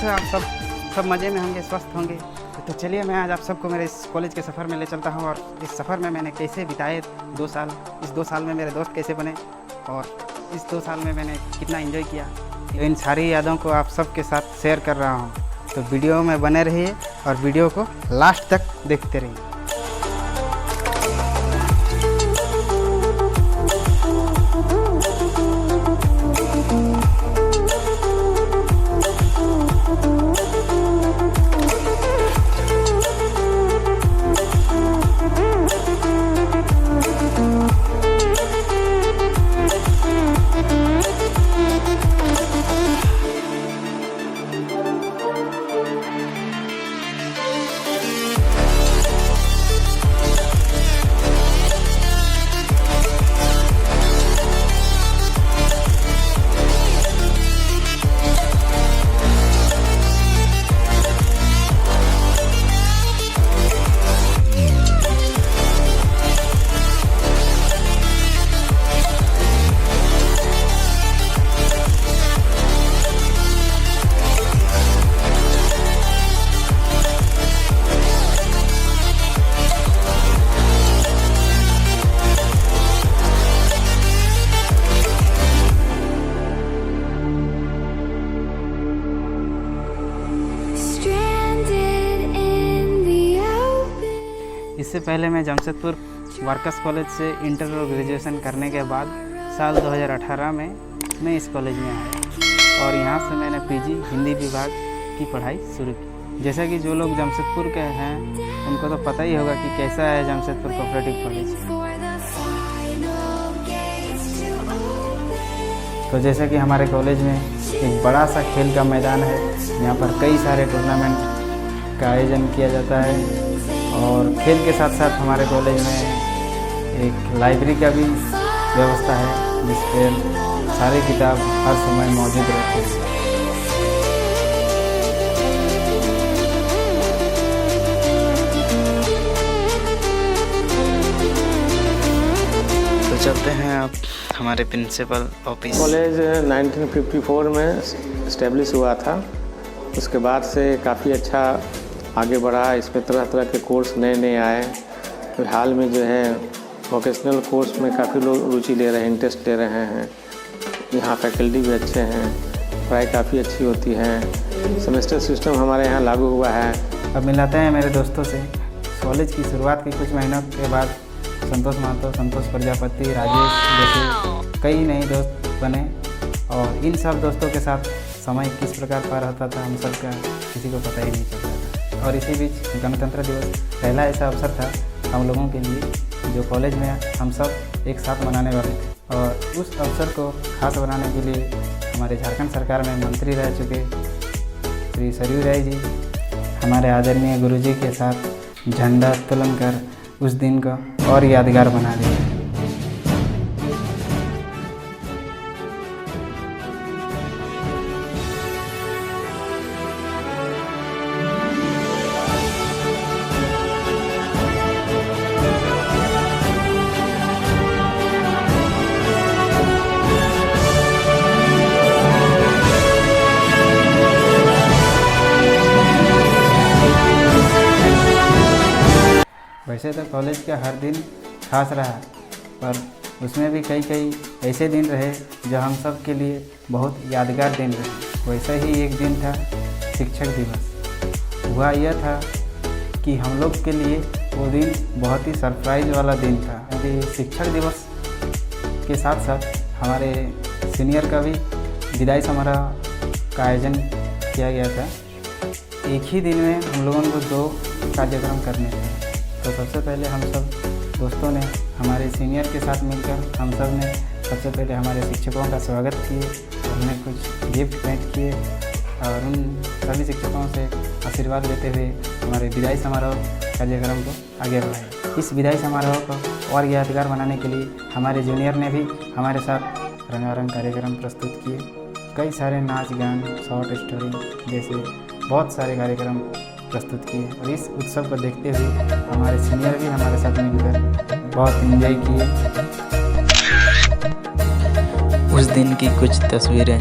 से आप सब मज़े में होंगे, स्वस्थ होंगे। तो चलिए मैं आज आप सबको मेरे इस कॉलेज के सफ़र में ले चलता हूँ, और इस सफ़र में मैंने कैसे बिताए 2 साल, इस 2 साल में मेरे दोस्त कैसे बने, और इस 2 साल में मैंने कितना एंजॉय किया। तो इन सारी यादों को आप सबके साथ शेयर कर रहा हूँ। तो वीडियो में बने रहिए और वीडियो को लास्ट तक देखते रहिए। इससे पहले मैं जमशेदपुर वर्कर्स कॉलेज से इंटर और ग्रेजुएशन करने के बाद साल 2018 में मैं इस कॉलेज में आया, और यहाँ से मैंने पीजी हिंदी विभाग की पढ़ाई शुरू की। जैसा कि जो लोग जमशेदपुर के हैं उनको तो पता ही होगा कि कैसा है जमशेदपुर कोऑपरेटिव कॉलेज। तो जैसा कि हमारे कॉलेज में एक बड़ा सा खेल का मैदान है, यहाँ पर कई सारे टूर्नामेंट का आयोजन किया जाता है, और खेल के साथ साथ हमारे कॉलेज में एक लाइब्रेरी का भी व्यवस्था है, जिस पर सारे किताब हर समय मौजूद रहते हैं। तो चलते हैं आप हमारे प्रिंसिपल ऑफिस। कॉलेज 1954 में इस्टेब्लिश हुआ था। उसके बाद से काफ़ी अच्छा आगे बढ़ा। इसमें तरह तरह के कोर्स नए नए आए। तो हाल में जो है वोकेशनल कोर्स में काफ़ी लोग रुचि ले रहे हैं, इंटरेस्ट ले रहे हैं। यहाँ फैकल्टी भी अच्छे हैं, पढ़ाई काफ़ी अच्छी होती है। सेमेस्टर सिस्टम हमारे यहाँ लागू हुआ है। अब मिलाते हैं मेरे दोस्तों से। कॉलेज की शुरुआत के कुछ महीनों के बाद संतोष महतो, संतोष प्रजापति, राजेश जैसे कई नए दोस्त बने, और इन सब दोस्तों के साथ समय किस प्रकार पार होता था हम सब का किसी को पता ही नहीं चलता था। और इसी बीच गणतंत्र दिवस पहला ऐसा अवसर था हम लोगों के लिए जो कॉलेज में हम सब एक साथ मनाने वाले थे, और उस अवसर को खास बनाने के लिए हमारे झारखंड सरकार में मंत्री रह चुके श्री सरयू राय जी हमारे आदरणीय गुरुजी के साथ झंडा उत्तोलन कर उस दिन को और यादगार बना दिया। वैसे तो कॉलेज का हर दिन खास रहा, पर उसमें भी कई ऐसे दिन रहे जो हम सब के लिए बहुत यादगार दिन रहे। वैसे ही एक दिन था शिक्षक दिवस। हुआ यह था कि हम लोग के लिए वो दिन बहुत ही सरप्राइज वाला दिन था। अभी शिक्षक दिवस के साथ साथ हमारे सीनियर का भी विदाई समारोह का आयोजन किया गया था। एक ही दिन में हम लोगों को 2 कार्यक्रम करने थे। तो सबसे पहले हम सब दोस्तों ने हमारे सीनियर के साथ मिलकर हम सब ने सबसे पहले हमारे शिक्षकों का स्वागत किए, उन्हें कुछ गिफ्ट भेंट किए, और उन सभी शिक्षकों से आशीर्वाद लेते हुए हमारे विदाई समारोह कार्यक्रम को आगे बढ़ाया। इस विदाई समारोह को और यादगार बनाने के लिए हमारे जूनियर ने भी हमारे साथ रंगारंग कार्यक्रम प्रस्तुत किए। कई सारे नाच गान, शॉर्ट स्टोरी जैसे बहुत सारे कार्यक्रम प्रस्तुत किए, और इस उत्सव को देखते हुए हमारे सीनियर भी हमारे साथ मिलकर बहुत एंजॉय किए। उस दिन की कुछ तस्वीरें।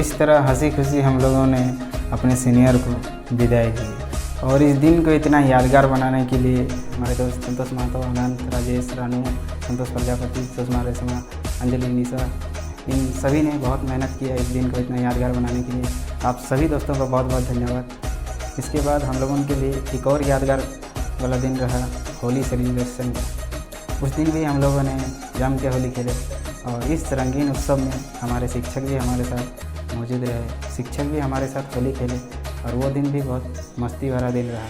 इस तरह हंसी खुशी हम लोगों ने अपने सीनियर को विदाई दी। और इस दिन को इतना यादगार बनाने के लिए हमारे दोस्त संतोष महतो, अनंत, राजेश, रानू, संतोष प्रजापति, सुषमा, रेशमा, अंजलि, निशा, इन सभी ने बहुत मेहनत किया इस दिन को इतना यादगार बनाने के लिए। आप सभी दोस्तों का बहुत बहुत धन्यवाद। इसके बाद हम लोगों के लिए एक और यादगार वाला दिन रहा होली सेलिब्रेशन का। उस दिन भी हम लोगों ने जम के होली खेले और इस रंगीन उत्सव में हमारे शिक्षक भी हमारे साथ मौजूद रहे। शिक्षक भी हमारे साथ होली खेले और वो दिन भी बहुत मस्ती भरा दिन रहा।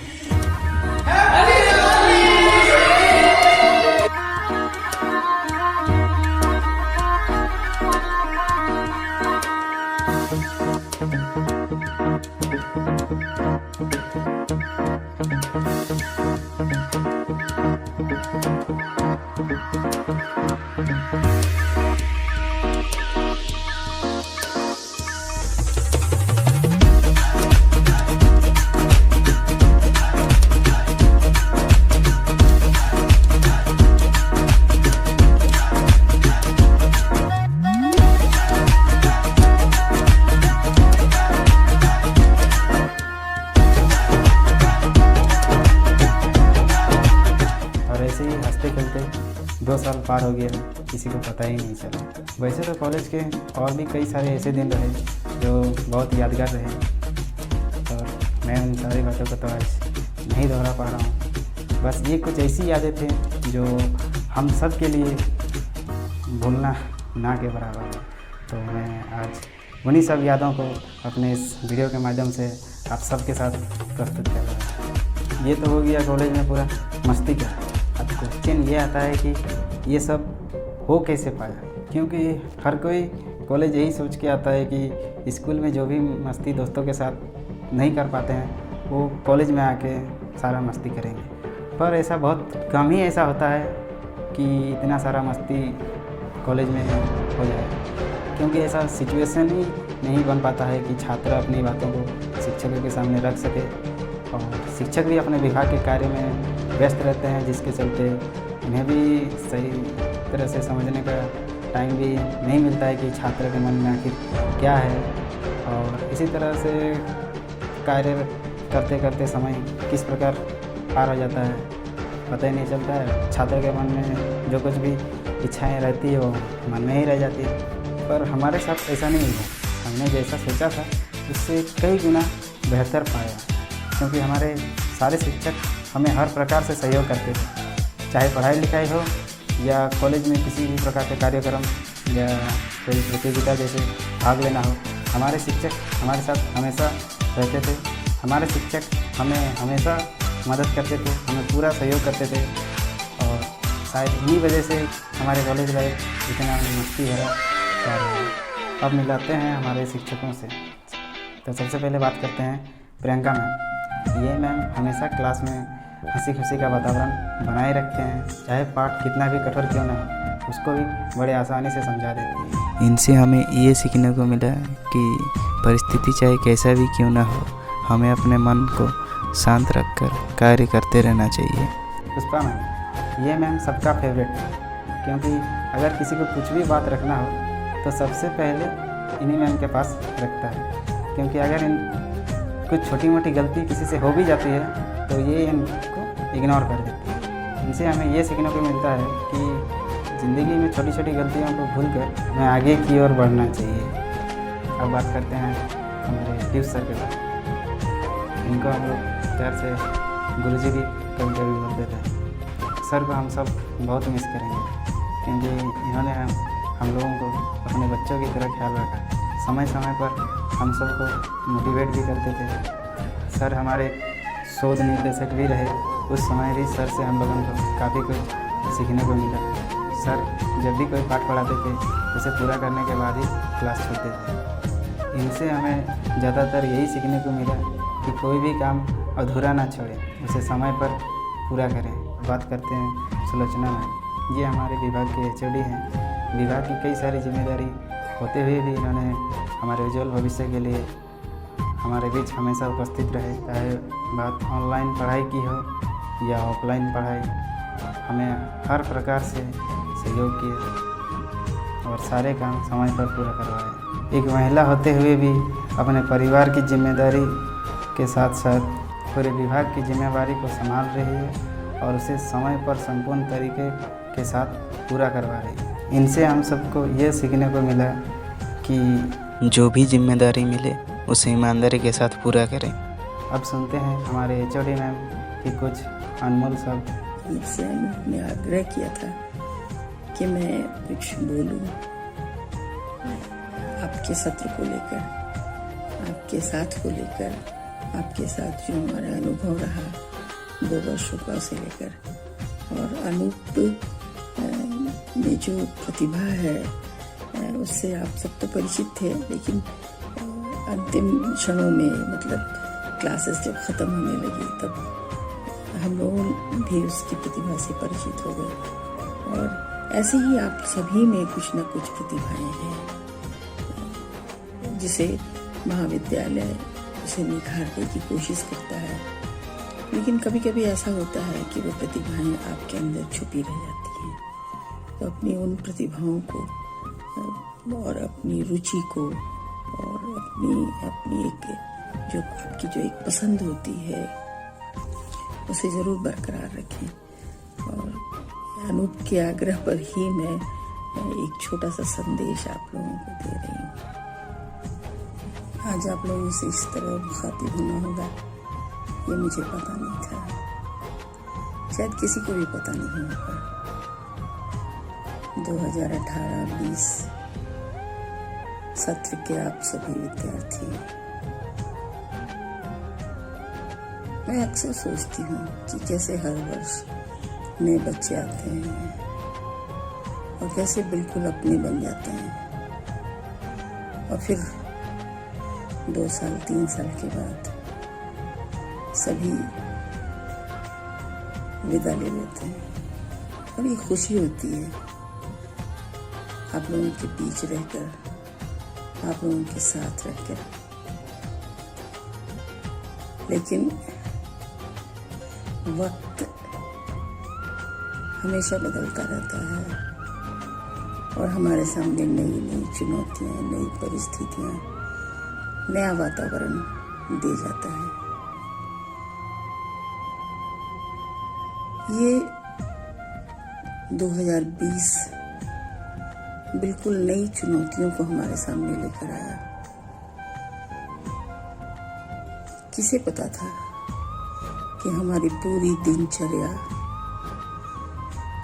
ऐसे ही हंसते खेलते 2 साल पार हो गया, किसी को पता ही नहीं चला। वैसे तो कॉलेज के और भी कई सारे ऐसे दिन रहे जो बहुत यादगार रहे और मैं उन सारी बातों को तो आज नहीं दोहरा पा रहा हूँ। बस ये कुछ ऐसी यादें थे जो हम सब के लिए भूलना ना के बराबर है। तो मैं आज उन्हीं सब यादों को अपने इस वीडियो के माध्यम से आप सबके साथ प्रस्तुत कर रहा हूँ। ये तो हो गया कॉलेज में पूरा मस्ती का। अब क्वेश्चन ये आता है कि ये सब हो कैसे पाया, क्योंकि हर कोई कॉलेज यही सोच के आता है कि स्कूल में जो भी मस्ती दोस्तों के साथ नहीं कर पाते हैं वो कॉलेज में आके सारा मस्ती करेंगे। पर ऐसा बहुत कम ही ऐसा होता है कि इतना सारा मस्ती कॉलेज में हो जाए, क्योंकि ऐसा सिचुएशन ही नहीं बन पाता है कि छात्र अपनी बातों को शिक्षकों के सामने रख सके। और शिक्षक भी अपने विभाग के कार्य में व्यस्त रहते हैं, जिसके चलते उन्हें भी सही तरह से समझने का टाइम भी नहीं मिलता है कि छात्र के मन में आखिर क्या है। और इसी तरह से कार्य करते करते समय किस प्रकार पार हो जाता है पता ही नहीं चलता है। छात्र के मन में जो कुछ भी इच्छाएं रहती है वो मन में ही रह जाती है। पर हमारे साथ ऐसा नहीं हुआ। हमने जैसा सोचा था उससे कई गुना बेहतर पाया, क्योंकि हमारे सारे शिक्षक हमें हर प्रकार से सहयोग करते थे, चाहे पढ़ाई लिखाई हो या कॉलेज में किसी भी प्रकार के कार्यक्रम या कोई प्रतियोगिता जैसे भाग लेना हो। हमारे शिक्षक हमारे साथ हमेशा रहते थे। हमारे शिक्षक हमें हमेशा मदद करते थे, हमें पूरा सहयोग करते थे और शायद इन्हीं वजह से हमारे कॉलेज लाइफ इतना मस्ती भरा। और अब मिलाते हैं हमारे शिक्षकों से। तो सबसे पहले बात करते हैं प्रियंका मैम। ये मैम हमेशा क्लास में हंसी खुशी का वातावरण बनाए रखते हैं, चाहे पाठ कितना भी कठोर क्यों ना हो उसको भी बड़े आसानी से समझा देते हैं। इनसे हमें ये सीखने को मिला कि परिस्थिति चाहे कैसा भी क्यों ना हो, हमें अपने मन को शांत रखकर कार्य करते रहना चाहिए। पुष्पा मैम, ये मैम सबका फेवरेट है, क्योंकि अगर किसी को कुछ भी बात रखना हो तो सबसे पहले इन्हीं मैम के पास रखता है, क्योंकि अगर इन कुछ छोटी मोटी गलती किसी से हो भी जाती है तो ये इनको इग्नोर कर देती है। इनसे हमें ये सीखने को मिलता है कि ज़िंदगी में छोटी छोटी गलतियों को भूलकर हमें आगे की ओर बढ़ना चाहिए। अब बात करते हैं हमारे पीयूष सर के बारे में। इनको हम लोग प्यार से गुरुजी भी कभी कभी बोलते थे। सर को हम सब बहुत मिस करेंगे, क्योंकि इन्होंने हम लोगों को अपने बच्चों की तरह ख्याल रखा। समय समय पर हम सबको मोटिवेट भी करते थे। सर हमारे शोध निर्देशक भी रहे। उस समय भी सर से हम लोगों को काफ़ी कुछ सीखने को मिला। सर जब भी कोई पाठ पढ़ाते थे उसे पूरा करने के बाद ही क्लास छोड़ते थे। इनसे हमें ज़्यादातर यही सीखने को मिला कि कोई भी काम अधूरा ना छोड़े, उसे समय पर पूरा करें। बात करते हैं सुलोचना मैम। ये हमारे विभाग के HOD हैं। विभाग की कई सारी जिम्मेदारी होते हुए भी इन्होंने हमारे उज्जवल भविष्य के लिए हमारे बीच हमेशा उपस्थित रहे। चाहे बात ऑनलाइन पढ़ाई की हो या ऑफलाइन पढ़ाई, हमें हर प्रकार से सहयोग किए और सारे काम समय पर पूरा करवाए। एक महिला होते हुए भी अपने परिवार की जिम्मेदारी के साथ साथ पूरे विभाग की जिम्मेवारी को संभाल रही है और उसे समय पर संपूर्ण तरीके के साथ पूरा करवा रही है। इनसे हम सबको ये सीखने को मिला कि जो भी जिम्मेदारी मिले उसे ईमानदारी के साथ पूरा करें। अब सुनते हैं हमारे HOD मैम की कुछ अनमोल शब्द। मुझसे ने आग्रह किया था कि मैं कुछ बोलूं आपके सत्र को लेकर, आपके साथ को लेकर, आपके साथ जो हमारा अनुभव रहा 2 वर्षों का उसे लेकर, और अनूप में जो प्रतिभा है उससे आप सब तो परिचित थे, लेकिन अंतिम क्षणों में मतलब क्लासेस जब ख़त्म होने लगी तब हम लोग भी उसकी प्रतिभा से परिचित हो गए। और ऐसे ही आप सभी में कुछ न कुछ प्रतिभाएं हैं जिसे महाविद्यालय उसे निखारने की कोशिश करता है, लेकिन कभी कभी ऐसा होता है कि वो प्रतिभाएं आपके अंदर छुपी रह जाती हैं। तो अपनी उन प्रतिभाओं को और अपनी रुचि को और अपनी एक पसंद होती है उसे ज़रूर बरकरार रखें। और अनूप के आग्रह पर ही मैं एक छोटा सा संदेश आप लोगों को दे रही हूँ। आज आप लोगों से इस तरह मुखातिब होना होगा ये मुझे पता नहीं था, शायद किसी को भी पता नहीं होगा। 2018-20 सत्र के आप सभी विद्यार्थी, मैं अक्सर सोचती हूँ कि कैसे हर वर्ष नए बच्चे आते हैं और कैसे बिल्कुल अपने बन जाते हैं, और फिर 2 साल 3 साल के बाद सभी विदा ले लेते हैं। और ये खुशी होती है आप लोगों के बीच रहकर, आप लोगों के साथ रहकर, लेकिन वक्त हमेशा बदलता रहता है और हमारे सामने नई नई चुनौतियाँ, नई परिस्थितियाँ, नया वातावरण दे जाता है। ये 2020 बिल्कुल नई चुनौतियों को हमारे सामने लेकर आया। किसे पता था कि हमारी पूरी दिनचर्या,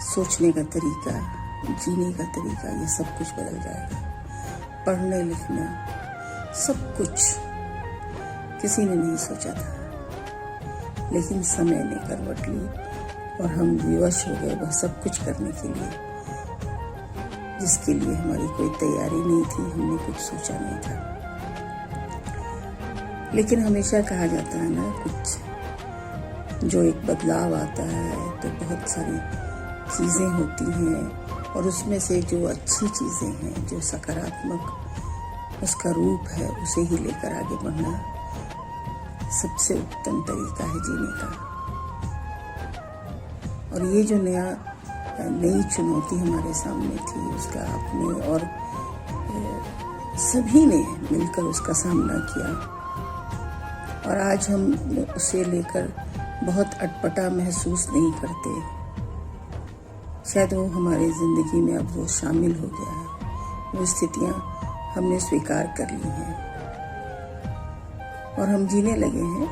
सोचने का तरीका, जीने का तरीका, ये सब कुछ बदल जाएगा। पढ़ने लिखना सब कुछ किसी ने नहीं सोचा था, लेकिन समय ने करवट ली और हम विवश हो गए वह सब कुछ करने के लिए जिसके लिए हमारी कोई तैयारी नहीं थी, हमने कुछ सोचा नहीं था। लेकिन हमेशा कहा जाता है ना, कुछ जो एक बदलाव आता है तो बहुत सारी चीज़ें होती हैं और उसमें से जो अच्छी चीज़ें हैं, जो सकारात्मक उसका रूप है, उसे ही लेकर आगे बढ़ना सबसे उत्तम तरीका है जीने का। और ये जो नई चुनौती हमारे सामने थी, उसका आपने और सभी ने मिलकर उसका सामना किया और आज हम उसे लेकर बहुत अटपटा महसूस नहीं करते। शायद वो हमारी ज़िंदगी में अब वो शामिल हो गया है, वो स्थितियाँ हमने स्वीकार कर ली हैं और हम जीने लगे हैं,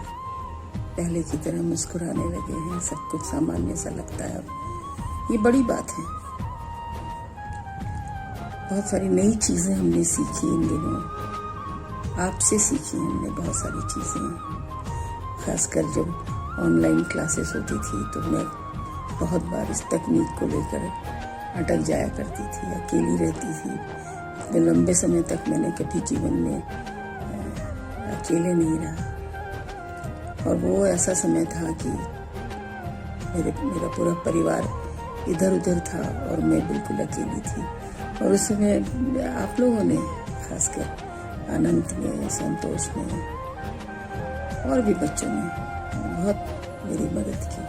पहले की तरह मुस्कुराने लगे हैं, सब कुछ सामान्य सा लगता है अब। ये बड़ी बात है। बहुत सारी नई चीज़ें हमने सीखी इन दिनों, आपसे सीखी हमने बहुत सारी चीज़ें। खासकर जब ऑनलाइन क्लासेस होती थी तो मैं बहुत बार इस तकनीक को लेकर अटक जाया करती थी, अकेली रहती थी। इतने लंबे समय तक मैंने कभी जीवन में अकेले नहीं रहा और वो ऐसा समय था कि मेरा पूरा परिवार इधर उधर था और मैं बिल्कुल अकेली थी। और उस समय आप लोगों ने, खासकर अनंत ने, संतोष ने और भी बच्चों ने बहुत मेरी मदद की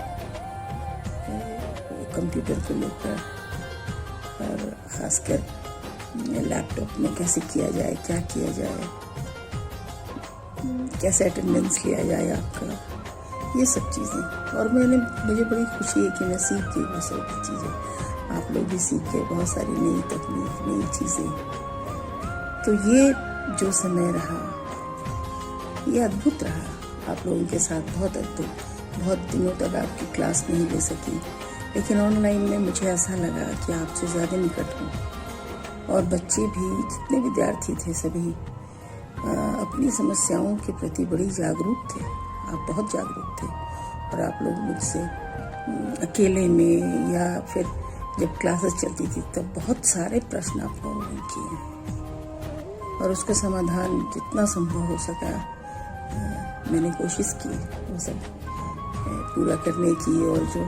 कंप्यूटर को लेकर, और ख़ासकर लैपटॉप में कैसे किया जाए, क्या किया जाए, कैसे अटेंडेंस लिया जाए आपका, ये सब चीज़ें। और मुझे बड़ी खुशी है कि मैं सीख गई वो सब चीज़ें, आप लोग भी सीखे बहुत सारी नई तकनीक, नई चीज़ें। तो ये जो समय रहा ये अद्भुत रहा आप लोगों के साथ, बहुत अद्भुत। बहुत दिनों तक आपकी क्लास नहीं ले सकी, लेकिन ऑनलाइन में मुझे ऐसा लगा कि आपसे ज़्यादा निकट हूँ। और बच्चे भी, जितने विद्यार्थी थे सभी अपनी समस्याओं के प्रति बड़ी जागरूक थे। आप बहुत जागरूक थे और आप लोग मुझसे अकेले में या फिर जब क्लासेस चलती थी तब बहुत सारे प्रश्न आप लोगों ने किए और उसका समाधान जितना संभव हो सका मैंने कोशिश की वो सब पूरा करने की। और जो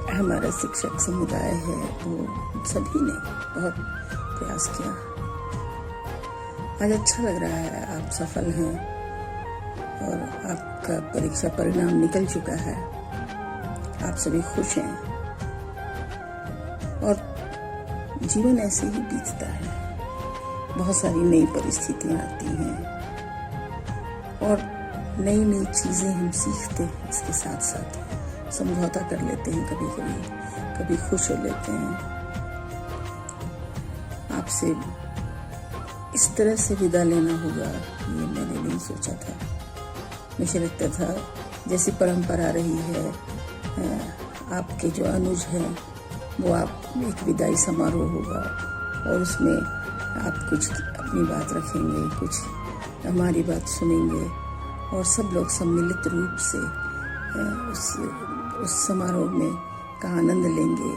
हमारा शिक्षक समुदाय है वो सभी ने बहुत प्रयास किया। आज अच्छा लग रहा है, आप सफल हैं और आपका परीक्षा परिणाम निकल चुका है, आप सभी खुश हैं और जीवन ऐसे ही बीतता है। बहुत सारी नई परिस्थितियां आती हैं और नई नई चीज़ें हम सीखते हैं, इसके साथ साथ समझौता कर लेते हैं, कभी खुश हो लेते हैं। आपसे इस तरह से विदा लेना होगा ये मैंने नहीं सोचा था। मुझे लगता था जैसी परंपरा रही है, आपके जो अनुज हैं वो आप एक विदाई समारोह होगा और उसमें आप कुछ अपनी बात रखेंगे, कुछ हमारी बात सुनेंगे और सब लोग सम्मिलित रूप से उस समारोह में का आनंद लेंगे।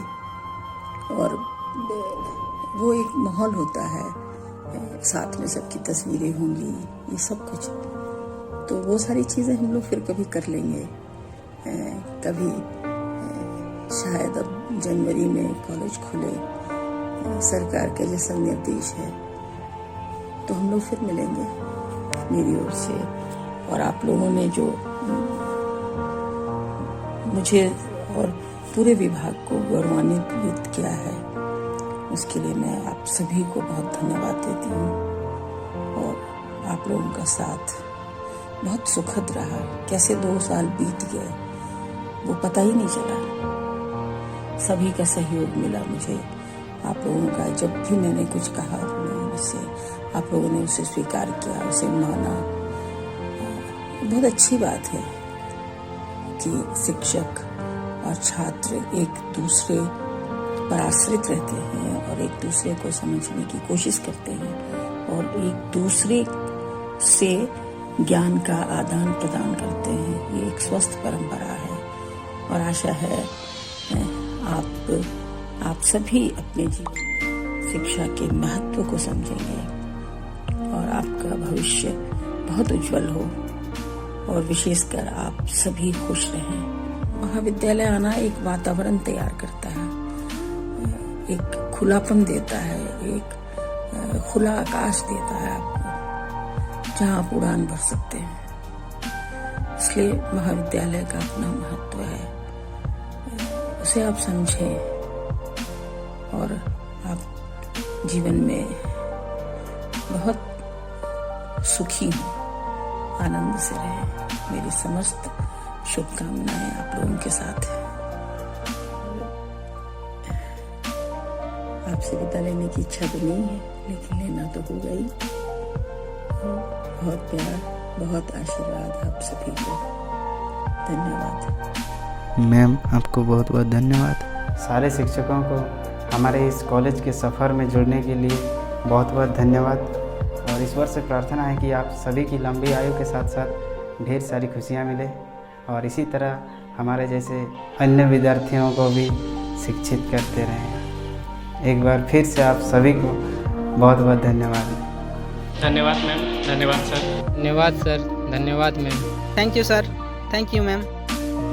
और वो एक माहौल होता है, साथ में सबकी तस्वीरें होंगी, ये सब कुछ। तो वो सारी चीज़ें हम लोग फिर कभी कर लेंगे। कभी शायद अब जनवरी में कॉलेज खुले, सरकार के जैसा निर्देश है तो हम लोग फिर मिलेंगे मेरी ओर से। और आप लोगों ने जो मुझे और पूरे विभाग को गौरवान्वित किया है उसके लिए मैं आप सभी को बहुत धन्यवाद देती हूँ। और आप लोगों का साथ बहुत सुखद रहा। कैसे 2 साल बीत गए वो पता ही नहीं चला। सभी का सहयोग मिला मुझे, आप लोगों का। जब भी मैंने कुछ कहा उससे आप लोगों ने उसे स्वीकार किया, उसे माना। बहुत अच्छी बात है कि शिक्षक और छात्र एक दूसरे पर आश्रित रहते हैं और एक दूसरे को समझने की कोशिश करते हैं और एक दूसरे से ज्ञान का आदान प्रदान करते हैं। ये एक स्वस्थ परंपरा है और आशा है आप सभी अपने जीवन में शिक्षा के महत्व को समझेंगे और आपका भविष्य बहुत उज्जवल हो और विशेषकर आप सभी खुश रहें। महाविद्यालय आना एक वातावरण तैयार करता है, एक खुलापन देता है, एक खुला आकाश देता है आपको जहाँ आप उड़ान भर सकते हैं। इसलिए महाविद्यालय का अपना महत्व है, उसे आप समझें और आप जीवन में बहुत सुखी हों, आनंद से रहें। मेरी समस्त शुभकामनाएं आप लोगों के साथ हैं। आपसे विदा लेने की इच्छा तो नहीं है, लेकिन लेना तो होगा ही। बहुत प्यार, बहुत आशीर्वाद आप सभी को। धन्यवाद मैम, आपको बहुत बहुत धन्यवाद। सारे शिक्षकों को हमारे इस कॉलेज के सफ़र में जुड़ने के लिए बहुत बहुत धन्यवाद। और ईश्वर से प्रार्थना है कि आप सभी की लंबी आयु के साथ साथ ढेर सारी खुशियाँ मिले और इसी तरह हमारे जैसे अन्य विद्यार्थियों को भी शिक्षित करते रहें। एक बार फिर से आप सभी को बहुत बहुत धन्यवाद। धन्यवाद मैम, धन्यवाद सर। धन्यवाद सर, धन्यवाद ma'am. Thank you sir, thank you ma'am.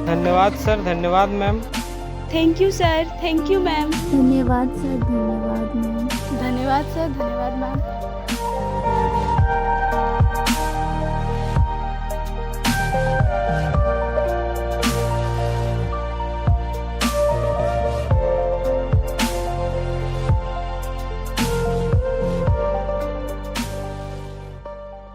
धन्यवाद सर, धन्यवाद ma'am. Thank you sir, thank you ma'am. धन्यवाद सर, धन्यवाद मैम। धन्यवाद सर, धन्यवाद मैम।